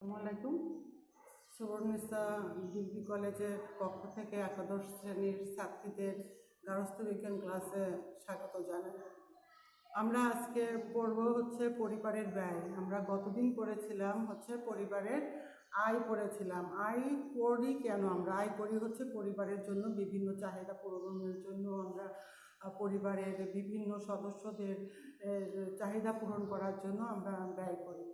আসসালামু আলাইকুম। সুবর্ণিসা ডিগ্রি কলেজের পক্ষ থেকে একাদশ শ্রেণীর ছাত্রীদের গার্হস্থ্য বিজ্ঞান ক্লাসে স্বাগত জানাই। আমরা আজকে পড়ব পরিবারের ব্যয়। আমরা গতদিন পড়েছিলাম পরিবারের আয় পড়েছিলাম। আয় করি কেন? আমরা আয় করি পরিবারের জন্য বিভিন্ন চাহিদা পূরণের জন্য। আমরা পরিবারের বিভিন্ন সদস্যদের চাহিদা পূরণ করার জন্য আমরা ব্যয় করি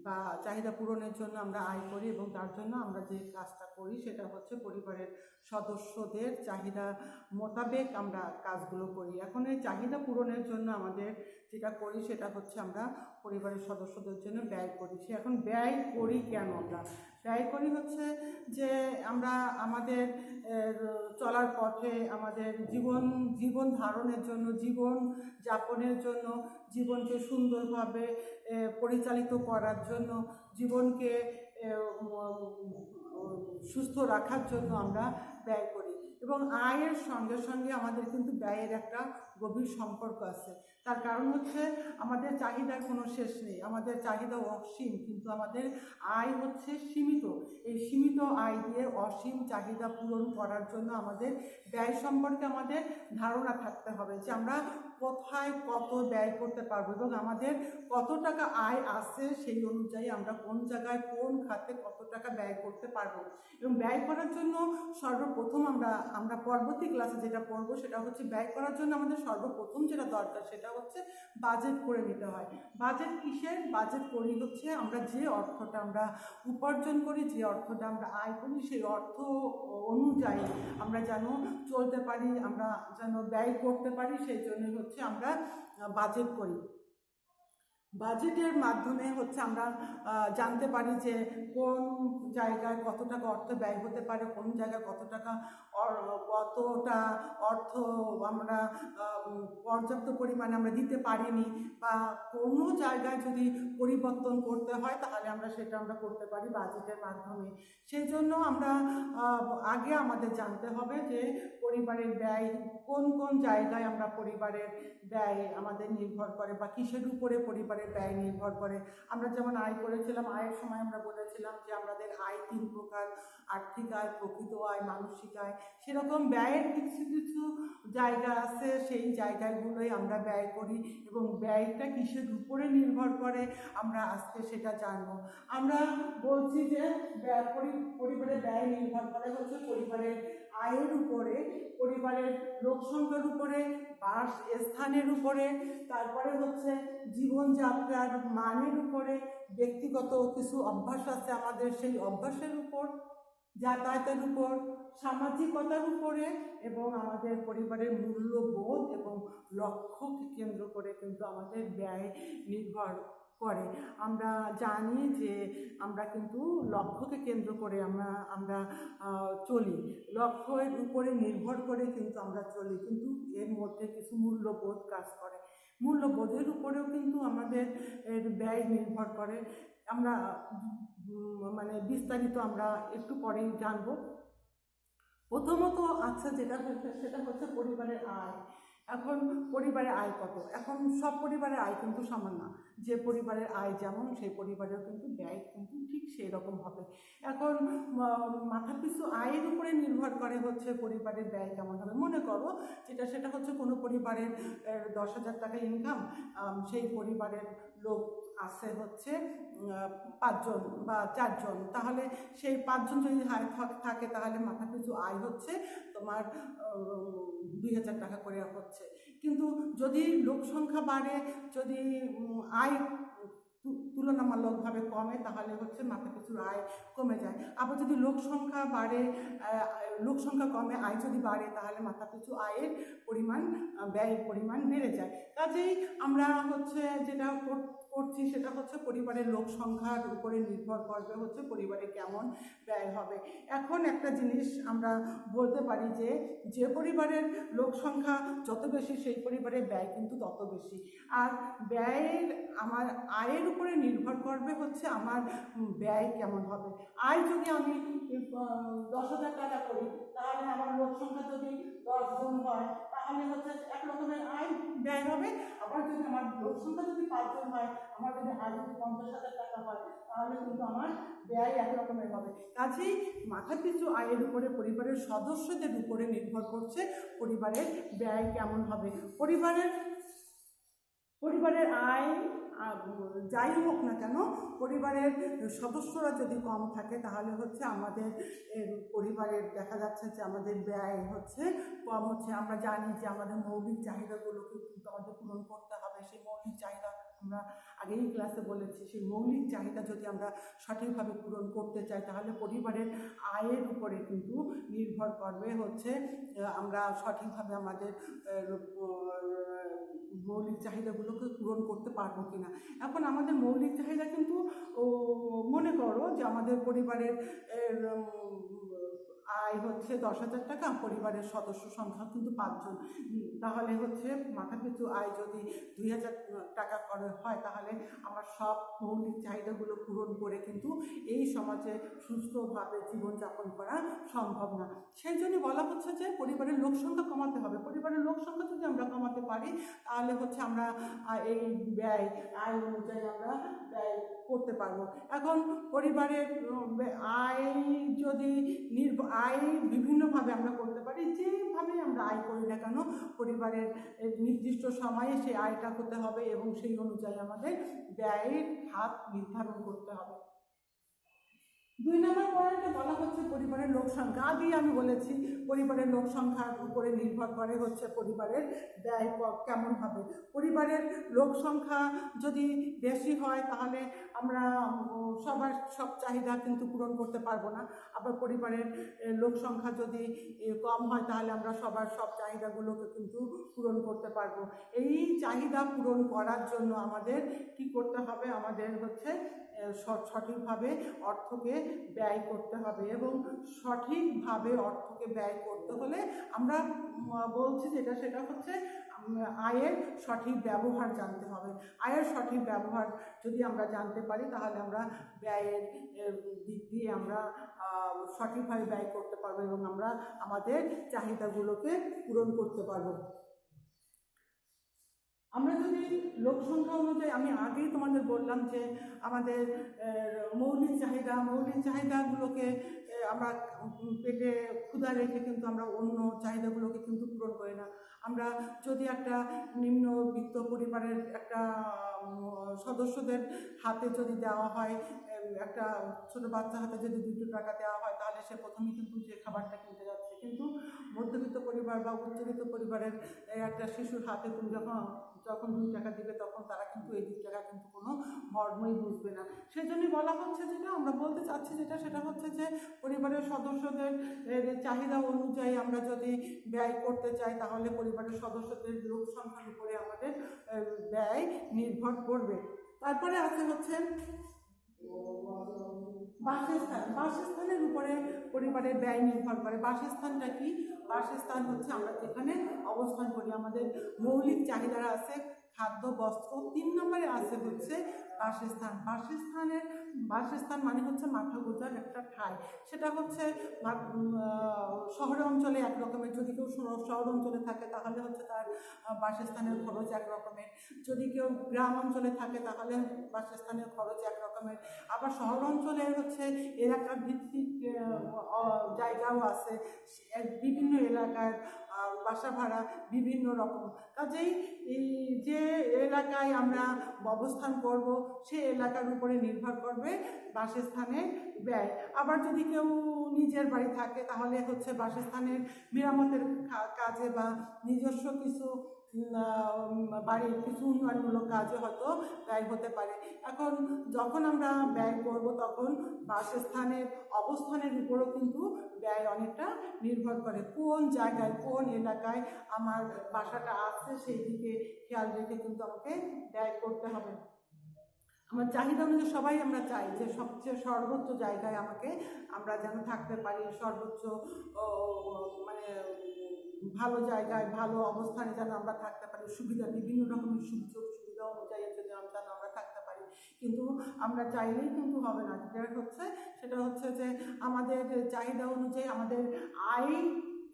বা চাহিদা পূরণের জন্য আমরা আয় করি, এবং তার জন্য আমরা যে কাজটা করি সেটা পরিবারের সদস্যদের চাহিদা মোতাবেক আমরা কাজগুলো করি। এখন এই চাহিদা পূরণের জন্য আমাদের যেটা করি সেটা আমরা পরিবারের সদস্যদের জন্য ব্যয় করি। এখন ব্যয় করি কেন? আমরা ব্যয় করি যে আমরা আমাদের চলার পথে আমাদের জীবন ধারণের জন্য, জীবন যাপনের জন্য, জীবনকে সুন্দরভাবে পরিচালিত করার জন্য, জীবনকে সুস্থ রাখার জন্য আমরা ব্যয় করি। এবং আয়ের সঙ্গে সঙ্গে আমাদের কিন্তু ব্যয়ের একটা গভীর সম্পর্ক আছে। তার কারণ আমাদের চাহিদার কোনো শেষ নেই, আমাদের চাহিদা অসীম, কিন্তু আমাদের আয় সীমিত। এই সীমিত আয় দিয়ে অসীম চাহিদা পূরণ করার জন্য আমাদের ব্যয় সম্পর্কে আমাদের ধারণা থাকতে হবে যে আমরা কোথায় কত ব্যয় করতে পারবো, এবং আমাদের কত টাকা আয় আসে সেই অনুযায়ী আমরা কোন জায়গায় কোন খাতে কত টাকা ব্যয় করতে পারবো। এবং ব্যয় করার জন্য সর্বপ্রথম আমরা পরবর্তী ক্লাসে যেটা পড়বো সেটা ব্যয় করার জন্য আমাদের সর্বপ্রথম যেটা দরকার সেটা বাজেট করে নিতে হয়। বাজেট কিসের? বাজেট করি আমরা যে অর্থটা আমরা উপার্জন করি, যে অর্থটা আমরা আয় করি, সেই অর্থ অনুযায়ী আমরা যেন চলতে পারি, আমরা যেন ব্যয় করতে পারি, সেই জন্য আমরা বাজেট করি। বাজেটের মাধ্যমে আমরা জানতে পারি যে কোন জায়গায় কত টাকা অর্থ ব্যয় হতে পারে, কোন জায়গায় কতটা অর্থ আমরা পর্যাপ্ত পরিমাণে আমরা দিতে পারিনি, বা কোনো জায়গায় যদি পরিবর্তন করতে হয় তাহলে সেটা আমরা করতে পারি বাজেটের মাধ্যমে। সেই জন্য আগে আমাদের জানতে হবে যে পরিবারের ব্যয় কোন কোন জায়গায় আমরা পরিবারের ব্যয় আমাদের নির্ভর করে, বা কিসের উপরে পরিবারের ব্যয় নির্ভর করে। আমরা যেমন আয় করেছিলাম, আয়ের সময় আমরা বলেছিলাম যে আমাদের আয় 3 প্রকার: আর্থিক আয়, প্রকৃত আয়, মানসিক আয়। সেরকম ব্যয়ের কিছু কিছু জায়গা আছে, সেই জায়গাগুলোই আমরা ব্যয় করি, এবং ব্যয়টা কিসের উপরে নির্ভর করে আমরা আজকে সেটা জানবো। আমরা বলছি যে পরিবারের ব্যয় নির্ভর করে পরিবারের আয়ের উপরে, পরিবারের লোক সংখ্যার উপরে, বাস স্থানের উপরে, তারপরে জীবনযাত্রার মানের উপরে, ব্যক্তিগত কিছু অভ্যাস আছে আমাদের, সেই অভ্যাসের উপর, যাতায়াতের উপর, সামাজিকতার উপরে, এবং আমাদের পরিবারের মূল্যবোধ এবং লক্ষ্যকে কেন্দ্র করে কিন্তু আমাদের ব্যয় নির্ভর করে। আমরা জানি যে আমরা কিন্তু লক্ষ্যকে কেন্দ্র করে আমরা চলি, লক্ষ্যের উপরে নির্ভর করে কিন্তু আমরা চলি, কিন্তু এর মধ্যে কিছু মূল্যবোধ কাজ করে। মূল্যবোধের উপরেও কিন্তু আমাদের ব্যয় নির্ভর করে। আমরা বিস্তারিত আমরা একটু পরেই জানবো। প্রথমত যেটা সেটা পরিবারের আয়। এখন পরিবারের আয় কত? এখন সব পরিবারের আয় কিন্তু সমান না। যে পরিবারের আয় যেমন, সেই পরিবারেও কিন্তু ব্যয় কিন্তু ঠিক সেই রকম হবে। এখন মাথাপিছু আয়ের উপরে নির্ভর করে পরিবারের ব্যয় কেমন হবে। মনে করো সেটা কোনো পরিবারের 10,000 টাকা ইনকাম, সেই পরিবারের লোক আছে 5 জন বা 4 জন, তাহলে সেই 5 জন যদি থাকে তাহলে মাথাপিছু আয় তোমার 2,000 টাকা করে হচ্ছে। কিন্তু যদি লোক সংখ্যা বাড়ে, যদি আয় তুলনামূলকভাবে কমে, তাহলে মাথাপিছু আয় কমে যায়। আবার যদি লোক সংখ্যা বাড়ে, লোক সংখ্যা কমে, আয় যদি বাড়ে, তাহলে মাথাপিছু আয়ের পরিমাণ, ব্যয়ের পরিমাণ বেড়ে যায়। কাজেই আমরা যেটা করছি সেটা পরিবারের লোক সংখ্যার উপরে নির্ভর করবে পরিবারে কেমন ব্যয় হবে। এখন একটা জিনিস আমরা বলতে পারি যে পরিবারের লোক সংখ্যা যত বেশি, সেই পরিবারের ব্যয় কিন্তু তত বেশি। আর ব্যয়ের আমার আয়ের উপরে নির্ভর করবে আমার ব্যয় কেমন হবে। আয় যদি আমি 10,000 টাকা করি, তাহলে আমার লোক সংখ্যা যদি 10 জন হয়, তাহলে এক রকমের আয় ব্যয় হবে। আবার যদি আমার লোক সংখ্যা যদি 5 জন হয়, আমার যদি আয় যদি 50,000 টাকা হয়, তাহলে কিন্তু আমার ব্যয় একরকমের হবে। কাজেই মাথাপিছু আয়ের উপরে পরিবারের সদস্যদের উপরে নির্ভর করছে পরিবারের ব্যয় কেমন হবে। পরিবারের আয় যাই হোক না কেন, পরিবারের সদস্যরা যদি কম থাকে তাহলে হচ্ছে আমাদের পরিবারের দেখা যাচ্ছে যে আমাদের ব্যয় হচ্ছে কম হচ্ছে। আমরা জানি যে আমাদের মৌলিক চাহিদাগুলোকে কিন্তু আমাদের পূরণ করতে হবে। সেই মৌলিক চাহিদা আমরা আগেই ক্লাসে বলেছি, সেই মৌলিক চাহিদা যদি আমরা সঠিকভাবে পূরণ করতে চাই তাহলে পরিবারের আয়ের উপরে কিন্তু নির্ভর করবে হচ্ছে আমরা সঠিকভাবে আমাদের মৌলিক চাহিদাগুলোকে পূরণ করতে পারবো কিনা। এখন আমাদের মৌলিক চাহিদা কিন্তু মনে করো যে আমাদের পরিবারের আয় হচ্ছে 10,000 টাকা, পরিবারের সদস্য সংখ্যা কিন্তু 5 জন, তাহলে হচ্ছে মাথাপিছু আয় যদি 2,000 টাকা করে হয় তাহলে আমার সব মৌলিক চাহিদাগুলো পূরণ করে কিন্তু এই সমাজে সুস্থভাবে জীবনযাপন করা সম্ভব না। সেই জন্য বলা হচ্ছে যে পরিবারের লোক সংখ্যা কমাতে হবে। পরিবারের লোক সংখ্যা যদি আমরা কমাতে পারি তাহলে হচ্ছে আমরা এই ব্যয় আয় অনুযায়ী আমরা ব্যয় করতে পারবো। এখন পরিবারের আয় যদি আয় বিভিন্নভাবে আমরা করতে পারি, যেভাবে আমরা আয় করি না কেন পরিবারের নির্দিষ্ট সময়ে সেই আয়টা হতে হবে এবং সেই অনুযায়ী আমাদের ব্যয়ের হার নির্ধারণ করতে হবে। 2 নম্বর পয়েন্টে বলা হচ্ছে পরিবারের লোক সংখ্যা। আগেই আমি বলেছি পরিবারের লোক সংখ্যার উপরে নির্ভর করে হচ্ছে পরিবারের ব্যয় কেমন হবে। পরিবারের লোক সংখ্যা যদি বেশি হয় তাহলে আমরা সবার সব চাহিদা কিন্তু পূরণ করতে পারবো না। আবার পরিবারের লোক সংখ্যা যদি কম হয় তাহলে আমরা সবার সব চাহিদাগুলোকে কিন্তু পূরণ করতে পারবো। এই চাহিদা পূরণ করার জন্য আমাদের কি করতে হবে, আমাদের হচ্ছে সঠিকভাবে অর্থকে ব্যয় করতে হবে এবং সঠিকভাবে অর্থকে ব্যয় করতে হলে আমরা বলছি সেটা হচ্ছে আয়ের সঠিক ব্যবহার জানতে হবে। আয়ের সঠিক ব্যবহার যদি আমরা জানতে পারি তাহলে আমরা ব্যয়ের দিক দিয়ে আমরা সঠিকভাবে ব্যয় করতে পারবো এবং আমরা আমাদের চাহিদাগুলোকে পূরণ করতে পারবো। আমরা যদি লোক সংখ্যা অনুযায়ী, আমি আগেই তোমাদের বললাম যে আমাদের মৌলিক চাহিদাগুলোকে আমরা পেটে ক্ষুধা রেখে কিন্তু আমরা অন্য চাহিদাগুলোকে কিন্তু পূরণ করি না। আমরা যদি একটা নিম্নবিত্ত পরিবারের একটা সদস্যদের হাতে যদি দেওয়া হয়, একটা ছোটো বাচ্চা হাতে যদি 2 টাকা দেওয়া হয় তাহলে সে প্রথমেই কিন্তু যে খাবারটা কিনতে যাচ্ছে, কিন্তু মধ্যবিত্ত পরিবার বা উচ্চবিত্ত পরিবারের একটা শিশুর হাতে তুমি যখন 2 টাকা দিবে তখন তারা কিন্তু এই 2 টাকা কিন্তু কোনো মর্মই বুঝবে না। সেজন্যই বলা হচ্ছে যেটা আমরা বলতে চাচ্ছি সেটা হচ্ছে যে পরিবারের সদস্যদের চাহিদা অনুযায়ী আমরা যদি ব্যয় করতে চাই তাহলে পরিবারের সদস্যদের লোক সংখ্যার উপরে আমাদের ব্যয় নির্ভর করবে। তারপরে আছে হচ্ছে বাসস্থানের উপরে পরিবারের ব্যয় নির্ভর করে। বাসস্থানটা কি? বাসস্থান হচ্ছে আমরা যেখানে অবস্থান করি, আমাদের মৌলিক চাহিদারা আছে খাদ্য, বস্ত্র। 3 নম্বরে আছে হচ্ছে বাসস্থান মানে হচ্ছে মাথা গোঁজার একটা ঠাঁই। সেটা হচ্ছে শহর অঞ্চলে একরকমের, যদি কেউ শহর অঞ্চলে থাকে তাহলে হচ্ছে তার বাসস্থানের খরচ একরকমের, যদি কেউ গ্রাম অঞ্চলে থাকে তাহলে বাসস্থানের খরচ একরকমের। আবার শহর অঞ্চলের হচ্ছে এলাকা ভিত্তিক জায়গাও আছে, বিভিন্ন এলাকার বাসা ভাড়া বিভিন্ন রকম। কাজেই এই যে এলাকায় আমরা অবস্থান করব সে এলাকার উপরে নির্ভর করবে বাসস্থানের ব্যয়। আবার যদি কেউ নিজের বাড়ি থাকে তাহলে হচ্ছে বাসস্থানের মেরামতের কাজে বা নিজস্ব কিছু বাড়ির কিছু উন্নয়নমূলক কাজে হয়তো ব্যয় হতে পারে। এখন যখন আমরা ব্যয় করব তখন বাসস্থানের অবস্থানের উপরও কিন্তু ব্যয় অনেকটা নির্ভর করে। কোন জায়গায় কোন এলাকায় আমার বাসাটা আছে সেই দিকে খেয়াল রেখে কিন্তু আমাকে ব্যয় করতে হবে। আমার চাহিদা অনুযায়ী সবাই আমরা চাই যে সবচেয়ে সর্বোচ্চ জায়গায় আমরা যেন থাকতে পারি, সর্বোচ্চ মানে ভালো জায়গায় ভালো অবস্থানে যেন আমরা থাকতে পারি, বিভিন্ন রকমের সুযোগ সুবিধা অনুযায়ী যেন আমরা থাকতে পারি। কিন্তু আমরা চাইলেই কিন্তু হবে না। সেটা হচ্ছে যে আমাদের চাহিদা অনুযায়ী আমাদের আয়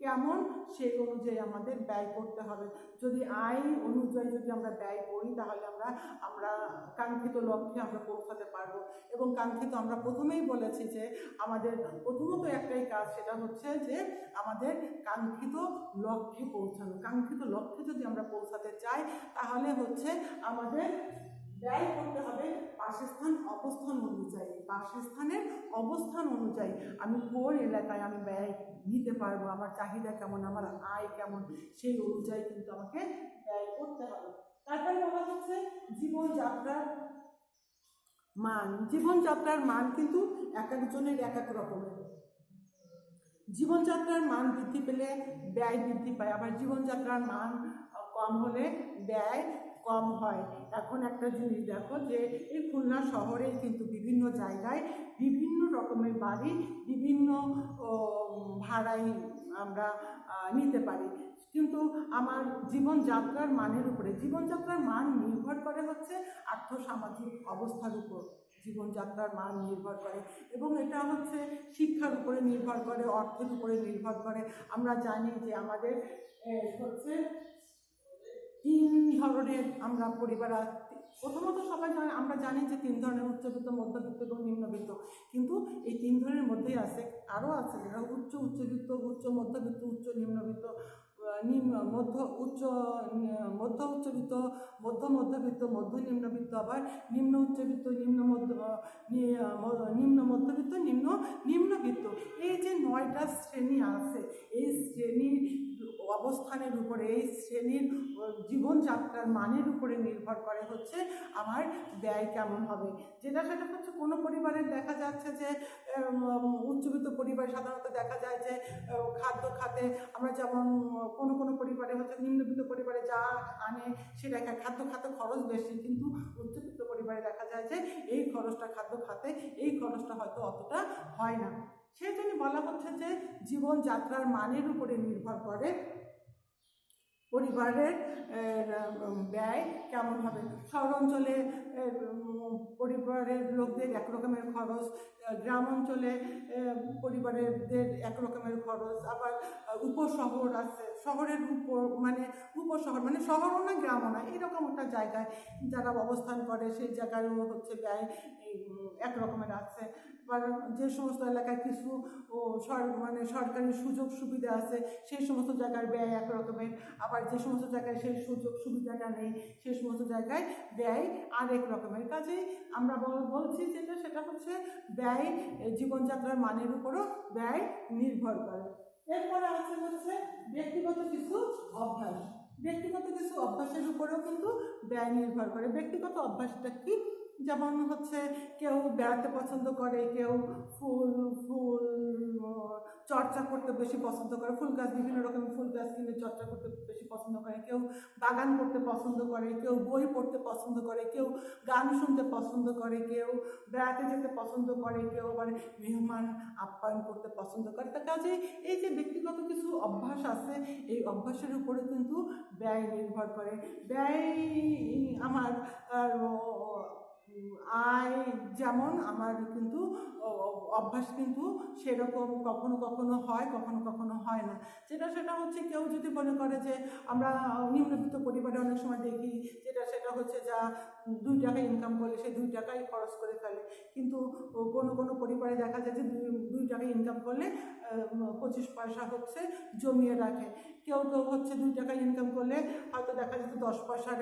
কেমন সেই অনুযায়ী আমাদের ব্যয় করতে হবে। যদি আয় অনুযায়ী যদি আমরা ব্যয় করি তাহলে আমরা কাঙ্ক্ষিত লক্ষ্যে আমরা পৌঁছাতে পারবো। এবং কাঙ্ক্ষিত আমরা প্রথমেই বলেছি যে আমাদের প্রথমত একটাই কাজ, সেটা হচ্ছে যে আমাদের কাঙ্ক্ষিত লক্ষ্যে পৌঁছানো। কাঙ্ক্ষিত লক্ষ্যে যদি আমরা পৌঁছাতে চাই তাহলে হচ্ছে আমাদের ব্যয় করতে হবে বাসস্থান অবস্থান অনুযায়ী। বাসস্থানের অবস্থান অনুযায়ী আমি কোন এলাকায় আমি ব্যয় নিতে পারবো, আমার চাহিদা কেমন, আমার আয় কেমন, সেই অনুযায়ী কিন্তু আমাকে ব্যয় করতে হবে। তারপরে বলা হচ্ছে জীবনযাত্রার মান। জীবনযাত্রার মান কিন্তু এক একজনের এক এক রকমের। জীবনযাত্রার মান বৃদ্ধি পেলে ব্যয় বৃদ্ধি পায়, আবার জীবনযাত্রার মান কম হলে ব্যয় কম হয়। এখন একটা জিনিস দেখো যে এই খুলনা শহরে কিন্তু বিভিন্ন জায়গায় বিভিন্ন রকমের বাড়ি বিভিন্ন ভাড়ায় আমরা নিতে পারি, কিন্তু আমার জীবনযাত্রার মানের উপরে, জীবনযাত্রার মান নির্ভর করে হচ্ছে আর্থসামাজিক অবস্থার উপর জীবনযাত্রার মান নির্ভর করে, এবং এটা হচ্ছে শিক্ষার উপরে নির্ভর করে, অর্থের উপরে নির্ভর করে। আমরা জানি যে আমাদের হচ্ছে 3 ধরনের আমরা পরিবার। প্রথমত সবাই আমরা জানি যে 3 ধরনের, উচ্চবিত্ত, মধ্যবিত্ত এবং নিম্নবিত্ত। কিন্তু এই 3 ধরনের মধ্যেই আছে, আরও আছে যেটা উচ্চবিত্ত, উচ্চ মধ্যবিত্ত, উচ্চ নিম্নবিত্ত, মধ্য উচ্চবিত্ত, মধ্য মধ্যবিত্ত, মধ্য নিম্নবিত্ত, আবার নিম্ন উচ্চবিত্ত, নিম্ন মধ্যবিত্ত, নিম্নবিত্ত। এই যে 9টা শ্রেণী আছে, এই শ্রেণীর অবস্থানের উপরে, এই শ্রেণীর জীবনযাত্রার মানের উপরে নির্ভর করে হচ্ছে আমার ব্যয় কেমন হবে। সেটা হচ্ছে কোনো পরিবারের দেখা যাচ্ছে যে উচ্চবিত্ত পরিবার সাধারণত দেখা যায় যে খাদ্য খাতে আমরা যেমন কোনো পরিবারে হচ্ছে নিম্নবিত্ত পরিবারে যা আনে সেটা খাদ্য খাতে খরচ বেশি, কিন্তু উচ্চবিত্ত পরিবারে দেখা যায় যে এই খরচটা খাদ্য খাতে এই খরচটা হয়তো অতটা হয় না। সেই জন্য বলা হচ্ছে যে জীবনযাত্রার মানের উপরে নির্ভর করে পরিবারের ব্যয় কেমন হবে। শহর অঞ্চলে পরিবারের লোকদের এক রকমের খরচ, গ্রাম অঞ্চলে পরিবারেরদের এক রকমের খরচ, আবার উপশহর আছে, শহরের উপশহর মানে শহরও না গ্রামও না, এরকম একটা জায়গায় যারা অবস্থান করে সেই জায়গায়ও হচ্ছে ব্যয় এক রকমের আছে। আবার যে সমস্ত এলাকায় কিছু সরকারি সুযোগ সুবিধা আছে সেই সমস্ত জায়গার ব্যয় এক রকমের, আবার যে সমস্ত জায়গায় সেই সুযোগ সুবিধাটা নেই সেই সমস্ত জায়গায় ব্যয় আরেক রকমের। কাজেই আমরা বলছি যেটা সেটা হচ্ছে ব্যয় জীবনযাত্রার মানের উপরও ব্যয় নির্ভর করে। এরপরে আছে হচ্ছে ব্যক্তিগত কিছু অভ্যাস। ব্যক্তিগত কিছু অভ্যাসের উপরেও কিন্তু ব্যয় নির্ভর করে। ব্যক্তিগত অভ্যাসটা কি? যেমন হচ্ছে কেউ বেড়াতে পছন্দ করে, কেউ ফুল চর্চা করতে বেশি পছন্দ করে, ফুল গাছ, বিভিন্ন রকমের ফুল গাছ কিনে চর্চা করতে বেশি পছন্দ করে, কেউ বাগান করতে পছন্দ করে, কেউ বই পড়তে পছন্দ করে, কেউ গান শুনতে পছন্দ করে, কেউ বেড়াতে যেতে পছন্দ করে, কেউ আবার মেহমান আপ্যায়ন করতে পছন্দ করে। তা কাজে এই যে ব্যক্তিগত কিছু অভ্যাস আছে এই অভ্যাসের উপরে কিন্তু ব্যয় নির্ভর করে। ব্যয় আমার আয় যেমন, আমার কিন্তু অভ্যাস কিন্তু সেরকম কখনো কখনো হয়, কখনো কখনো হয় না। সেটা হচ্ছে কেউ যদি মনে করে যে আমরা নিম্নবিত্ত পরিবারে অনেক সময় দেখি সেটা হচ্ছে যা 2 টাকা ইনকাম করলে সে 2 টাকাই খরচ করে ফেলে, কিন্তু কোনো পরিবারে দেখা যায় যে 2 টাকা ইনকাম করলে 25 পয়সা হচ্ছে জমিয়ে রাখে। কেউ হচ্ছে 2 টাকা ইনকাম করলে হয়তো দেখা যাচ্ছে 10 পয়সার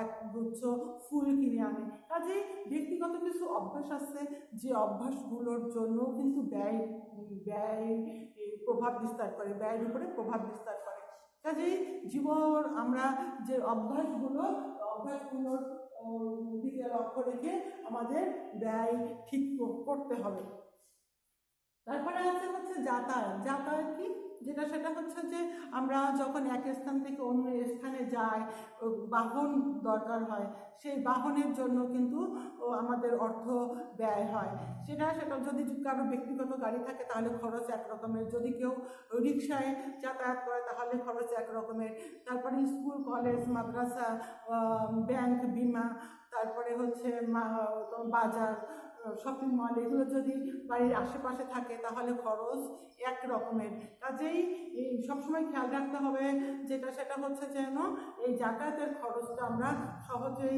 এক গুচ্ছ ফুল কিনে আনে। কাজেই ব্যক্তিগত কিছু অভ্যাস আছে যে অভ্যাসগুলোর জন্য কিন্তু ব্যয় প্রভাব বিস্তার করে, ব্যয়ের উপরে প্রভাব বিস্তার করে। কাজেই আমরা যে অভ্যাসগুলোর দিকে লক্ষ্য রেখে আমাদের ব্যয় ঠিক করতে হবে। তারপরে আছে হচ্ছে যাতায়াত কি? সেটা হচ্ছে যে আমরা যখন এক স্থান থেকে অন্য স্থানে যাই, বাহন দরকার হয়, সেই বাহনের জন্য কিন্তু আমাদের অর্থ ব্যয় হয়। সেটা যদি কারো ব্যক্তিগত গাড়ি থাকে তাহলে খরচ এক রকমের, যদি কেউ রিক্সায় যাতায়াত করে তাহলে খরচ এক রকমের। তারপরে স্কুল, কলেজ, মাদ্রাসা, ব্যাংক, বিমা, তারপরে হচ্ছে বাজার, শপিং মল, এগুলো যদি বাড়ির আশেপাশে থাকে তাহলে খরচ এক রকমের। কাজেই সবসময় খেয়াল রাখতে হবে সেটা হচ্ছে যেন এই যাতায়াতের খরচটা আমরা সহজেই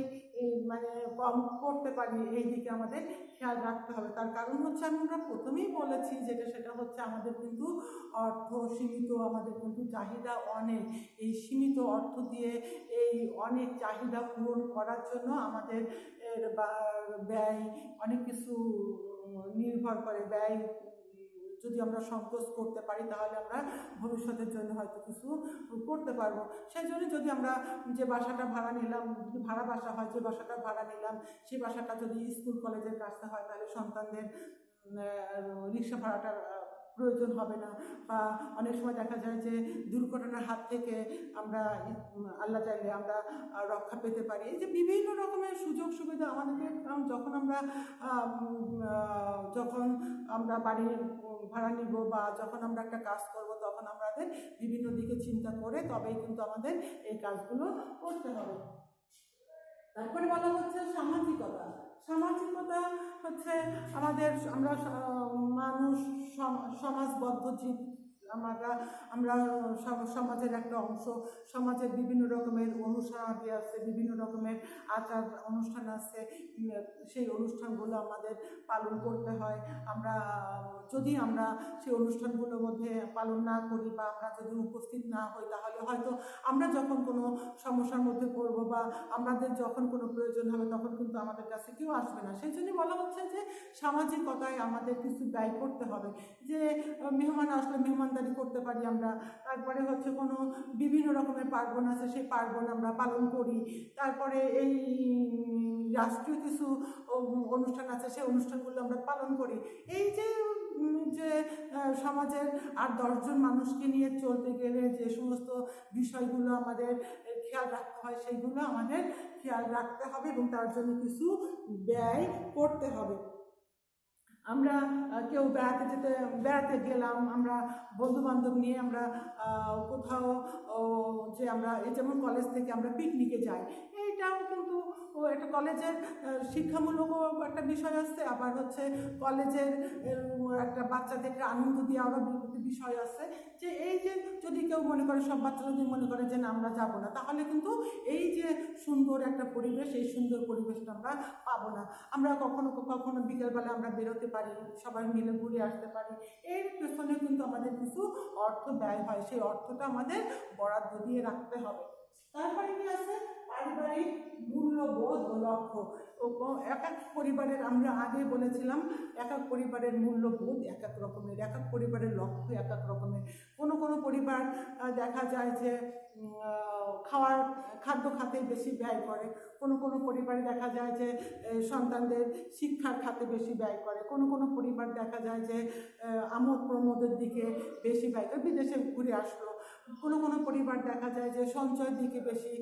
মানে কম করতে পারি, এই দিকে আমাদের খেয়াল রাখতে হবে। তার কারণ হচ্ছে আমরা প্রথমেই বলেছি সেটা হচ্ছে আমাদের কিন্তু অর্থ সীমিত, আমাদের কিন্তু চাহিদা অনেক। এই সীমিত অর্থ দিয়ে এই অনেক চাহিদা পূরণ করার জন্য আমাদের ব্যয় অনেক কিছু নির্ভর করে। ব্যয় যদি আমরা সংকোচ করতে পারি তাহলে আমরা ভবিষ্যতের জন্য হয়তো কিছু করতে পারবো। সেই জন্য যদি আমরা যে বাসাটা ভাড়া নিলাম, যদি ভাড়া বাসা হয়, যে বাসাটা ভাড়া নিলাম সেই বাসাটা যদি স্কুল কলেজের কাছে হয় তাহলে সন্তানদের রিক্সা ভাড়াটার প্রয়োজন হবে না। বা অনেক সময় দেখা যায় যে দুর্ঘটনার হাত থেকে আমরা আল্লাহ চাইলে আমরা রক্ষা পেতে পারি। এই যে বিভিন্ন রকমের সুযোগ সুবিধা আমাদেরকে যখন আমরা বাড়ির ভাড়া নিব বা যখন আমরা একটা কাজ করব তখন আমাদের বিভিন্ন দিকে চিন্তা করে তবেই কিন্তু আমাদের এই কাজগুলো করতে হবে। তারপরে বলা হচ্ছে সামাজিকতা। সামাজিকতা হচ্ছে আমরা মানুষ সমাজবদ্ধ জীব। আমরা সমাজের একটা অংশ। সমাজের বিভিন্ন রকমের অনুষ্ঠানাদি আছে, বিভিন্ন রকমের আচার অনুষ্ঠান আছে, সেই অনুষ্ঠানগুলো আমাদের পালন করতে হয়। যদি আমরা সেই অনুষ্ঠানগুলোর মধ্যে পালন না করি বা আমরা যদি উপস্থিত না হই তাহলে হয়তো আমরা যখন কোনো সমস্যার মধ্যে পড়বো বা আমাদের যখন কোনো প্রয়োজন হবে তখন কিন্তু আমাদের কাছে কেউ আসবে না। সেই জন্য বলা হচ্ছে যে সামাজিকতায় আমাদের কিছু ব্যয় করতে হবে। যে মেহমান আসলে মেহমানদারি করতে পারি আমরা। তারপরে হচ্ছে কোনো বিভিন্ন রকমের পার্বণ আছে, সেই পার্বণ আমরা পালন করি। তারপরে এই রাষ্ট্রীয় কিছু অনুষ্ঠান আছে, সেই অনুষ্ঠানগুলো আমরা পালন করি। এই যে সমাজের আর 10 জন মানুষকে নিয়ে চলতে গেলে যে সমস্ত বিষয়গুলো আমাদের খেয়াল রাখতে হয় সেইগুলো আমাদের খেয়াল রাখতে হবে এবং তার জন্য কিছু ব্যয় করতে হবে। আমরা কেউ বেড়াতে গেলাম, আমরা বন্ধু বান্ধব নিয়ে আমরা কোথাও যে আমরা যেমন কলেজ থেকে আমরা পিকনিকে যাই, এইটাও কিন্তু একটা কলেজের শিক্ষামূলকও একটা বিষয় আছে, আবার হচ্ছে কলেজের একটা বাচ্চাদেরকে আনন্দ দেওয়ারও একটা বিষয় আছে। যে এই যে যদি কেউ মনে করে, সব বাচ্চারা যদি মনে করে যে না আমরা যাবো না, তাহলে কিন্তু এই যে সুন্দর একটা পরিবেশ, এই সুন্দর পরিবেশটা আমরা পাবো না। আমরা কখনো বিকেলবেলা আমরা বেরোতে পারি, সবাই মিলে ঘুরে আসতে পারি। এর পেছনে কিন্তু আমাদের কিছু অর্থ ব্যয় হয়, সেই অর্থটা আমাদের বরাদ্দ দিয়ে রাখতে হবে। তারপরে কি আছে পারিবারিক মূল্যবোধ ও লক্ষ্য। এক এক পরিবারের, আমরা আগে বলেছিলাম এক এক পরিবারের মূল্যবোধ এক এক রকমের, এক এক পরিবারের লক্ষ্য এক এক রকমের। কোনো পরিবার দেখা যায় যে খাদ্য খাতে বেশি ব্যয় করে, কোনো পরিবারে দেখা যায় যে সন্তানদের শিক্ষার খাতে বেশি ব্যয় করে, কোনো পরিবার দেখা যায় যে আমোদ প্রমোদের দিকে বেশি ব্যয় করে, বিদেশে ঘুরে আসলো। কোনো পরিবার দেখা যায় যে সঞ্চয়ের দিকে বেশি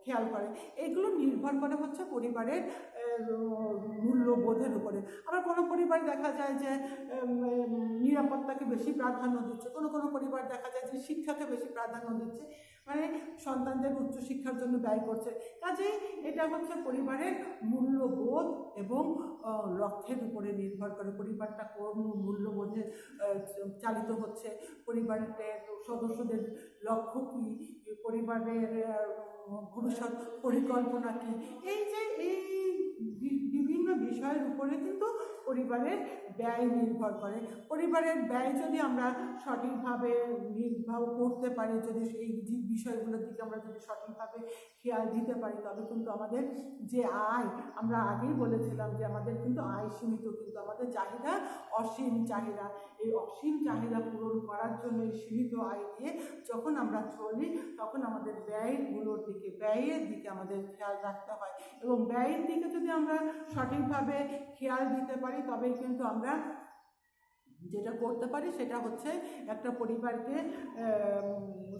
খেয়াল করে। এগুলো নির্ভর করে হচ্ছে পরিবারের মূল্যবোধের উপরে। আবার কোনো পরিবার দেখা যায় যে নিরাপত্তাকে বেশি প্রাধান্য দিচ্ছে, কোনো পরিবার দেখা যায় যে শিক্ষাকে বেশি প্রাধান্য দিচ্ছে, মানে সন্তানদের উচ্চশিক্ষার জন্য ব্যয় করছে। কাজেই এটা হচ্ছে পরিবারের মূল্যবোধ এবং লক্ষ্যের উপরে নির্ভর করে। পরিবারটা কোন মূল্যবোধে চালিত হচ্ছে, পরিবারের সদস্যদের লক্ষ্য কী, পরিবারের ভবিষ্যৎ পরিকল্পনা কী, এই বিভিন্ন বিষয়ের উপরে কিন্তু পরিবারের ব্যয় নির্ভর করে। পরিবারের ব্যয় যদি আমরা সঠিকভাবে নির্বাহ করতে পারি, যদি এই বিষয়গুলোর দিকে আমরা যদি সঠিকভাবে খেয়াল দিতে পারি, তবে কিন্তু আমাদের যে আয়, আমরা আগেই বলেছিলাম যে আমাদের কিন্তু আয় সীমিত, কিন্তু আমাদের চাহিদা অসীম চাহিদা। এই অসীম চাহিদা পূরণ করার জন্য এই সীমিত আয় দিয়ে যখন আমরা চলি তখন আমাদের ব্যয়ের দিকে আমাদের খেয়াল রাখতে হয়। এবং ব্যয়ের দিকে যদি আমরা সঠিকভাবে খেয়াল দিতে পারি তবেই কিন্তু আমরা যেটা করতে পারি সেটা হচ্ছে একটা পরিবারকে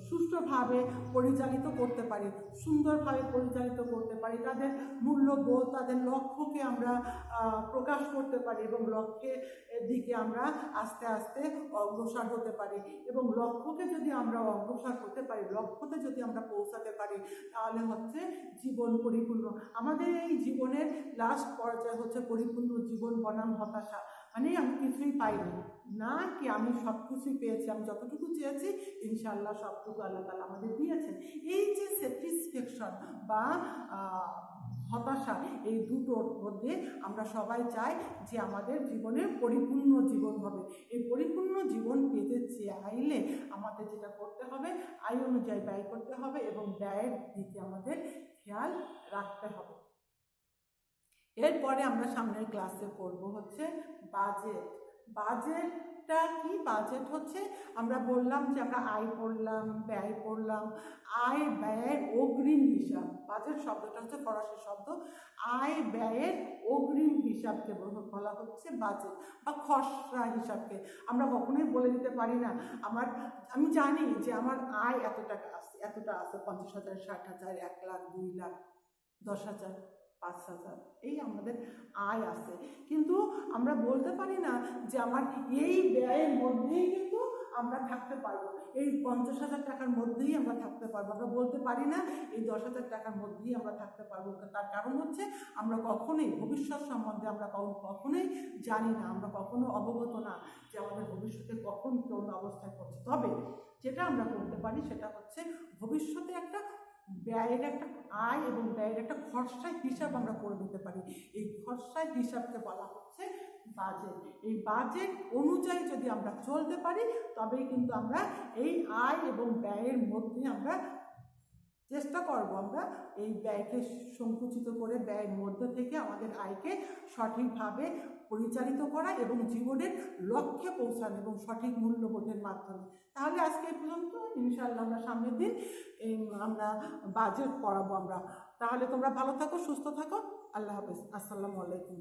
সুষ্ঠুভাবে পরিচালিত করতে পারি, সুন্দরভাবে পরিচালিত করতে পারি, তাদের মূল্যবোধ, তাদের লক্ষ্যকে আমরা প্রকাশ করতে পারি এবং লক্ষ্যের দিকে আমরা আস্তে আস্তে অগ্রসর হতে পারি। এবং লক্ষ্যকে যদি আমরা অগ্রসর হতে পারি, লক্ষ্যতে যদি আমরা পৌঁছাতে পারি, তাহলে হচ্ছে জীবন পরিপূর্ণ। আমাদের এই জীবনের লাস্ট পর্যায়ে হচ্ছে পরিপূর্ণ জীবন বনাম হতাশা, মানে আমি কিছুই পাইনি, না কি আমি সব কিছুই পেয়েছি, আমি যতটুকু চেয়েছি ইনশাআল্লাহ সবটুকু আল্লাহ তাআলা আমাদের দিয়েছেন। এই যে স্যাটিসফ্যাকশন বা হতাশা, এই দুটোর মধ্যে আমরা সবাই চাই যে আমাদের জীবনে পরিপূর্ণ জীবন হবে। এই পরিপূর্ণ জীবন পেতে চাইলে আমাদের যেটা করতে হবে, আয় অনুযায়ী ব্যয় করতে হবে এবং ব্যয়ের দিকে আমাদের খেয়াল রাখতে হবে। এরপরে আমরা সামনের ক্লাসে করব হচ্ছে বাজেট। বাজেটটা কি? বাজেট হচ্ছে আমরা বললাম যে আমরা আয় পড়লাম, ব্যয় পড়লাম, আয় ব্যয়ের অগ্রিম হিসাব। বাজেট শব্দটা হচ্ছে ফরাসি শব্দ, আয় ব্যয়ের অগ্রিম হিসাবকে বলা হচ্ছে বাজেট বা খসড়া হিসাবকে। আমরা কখনোই বলে দিতে পারি না আমি জানি যে আমার আয় এত টাকা আছে, এতটা আছে, 50,000, 60,000, 1 লাখ, 2 লাখ, 10,000, 5,000, এই আমাদের আয় আছে, কিন্তু আমরা বলতে পারি না যে আমার এই ব্যয়ের মধ্যেই কিন্তু আমরা থাকতে পারবো, এই 50,000 টাকার মধ্যেই আমরা থাকতে পারবো। আমরা বলতে পারি না এই 10,000 টাকার মধ্যেই আমরা থাকতে পারবো। তার কারণ হচ্ছে আমরা কখনোই ভবিষ্যৎ সম্বন্ধে আমরা কখনোই জানি না, আমরা কখনো অবগত না যে আমাদের ভবিষ্যতে কখন কোন অবস্থায় পড়ছে। তবে যেটা আমরা করতে পারি সেটা হচ্ছে ভবিষ্যতে একটা ব্যয়ের একটা আয় এবং ব্যয়ের একটা খরচা হিসাব আমরা করে নিতে পারি। এই খরচা হিসাবকে বলা হচ্ছে বাজেট। এই বাজেট অনুযায়ী যদি আমরা চলতে পারি তবেই কিন্তু আমরা এই আয় এবং ব্যয়ের মধ্যে আমরা চেষ্টা করব আমরা এই ব্যয়কে সংকুচিত করে ব্যয়ের মধ্যে থেকে আমাদের আয়কে সঠিকভাবে পরিচালিত করা এবং জীবনের লক্ষ্যে পৌঁছানো এবং সঠিক মূল্যবোধের মাধ্যমে। তাহলে আজকে এই পর্যন্ত, ইনশাআল্লাহ আমরা সামনের দিন আমরা বাজেট পড়াবো আমরা। তাহলে তোমরা ভালো থাকো, সুস্থ থাকো, আল্লাহ হাফেজ, আসসালামু আলাইকুম।